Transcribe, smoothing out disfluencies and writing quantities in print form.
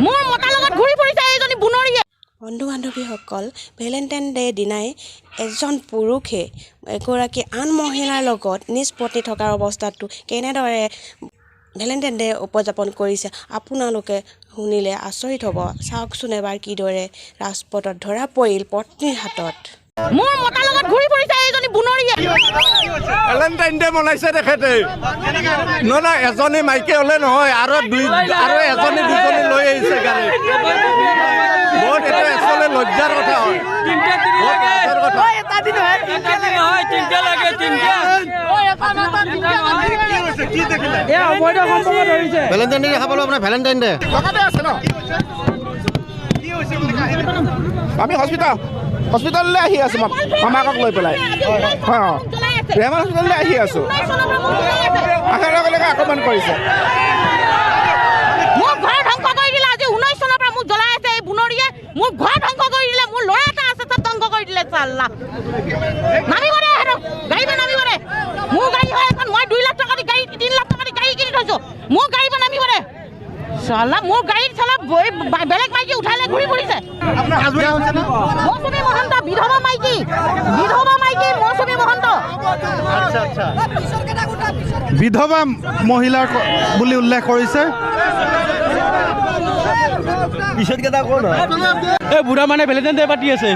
মোৰ মতাৰ লগত ঘূৰি ফুৰিছে এইজনী বুনৰীয়ে। বন্ধু বান্ধৱীসকল, ভেলেণ্টাইন ডে দিনাই এজন পুৰুষে এগৰাকী আন মহিলাৰ লগত নিজ পত্নী থকাৰ অৱস্থাটো কেনেদৰে ভেলেণ্টাইন ডে উদযাপন কৰিছে আপোনালোকে শুনিলে আচৰিত হ'ব। চাওকচোন এবাৰ কিদৰে ৰাজপথত ধৰা পৰিল পত্নীৰ হাতত। মোৰ মতাৰ লগত ঘূৰি ফুৰিছে এইজনী বুনৰীয়ে। ভেলেণ্টাইন ডে মনাইছে তেখেতে। নহয় এজনী মাইকী হ'লে নহয়, আৰু এজনী দুজনী লৈ আহিছে গাড়ী। বহুত এটা আচলতে লজ্জাৰ কথা হয়। ভেলেণ্টাইন ডে দেখা পালো আপোনাৰ ভেলেণ্টাইন ডে আছে ন? আমি হস্পিটাললৈ আহি আছো মামাকক লৈ পেলাই। ৰেমা হস্পিটাললৈ আহি আছো। আহাৰ লগে লগে আক্ৰমণ কৰিছে। মোৰ ঘৰ ধ্বংস কৰি দিলে। আজি 19 চনৰ পৰা মোক জ্বলাই আছে এই বুনৰীয়ে। মোৰ ঘৰ ধ্বংস কৰি দিলে। মোৰ ল'ৰা এটা আছে তাত ধ্বংস কৰি দিলে। চাল্লা নামিব দে, গাড়ী নামিব দে। মোৰ গাড়ী হয় এখন। মই 2 লাখ টকা দি গাড়ী 3 লাখ টকা দি গাড়ী কিনি থৈছো। মোৰ গাড়ী নামিব দে। চাল্লা মোৰ গাড়ীত চালা বেলেগ মাইকী উঠাইলে ঘূৰি ফুৰিছে। মৌচুমী মহন্ত বিধৱা মাইকী মৌচুমী মহন্ত। বিধৱা মহিলাৰ বুলি উল্লেখ কৰিছে। এই বুঢ়া মানে ভেলেণ্টাইন ডে পাতি আছে।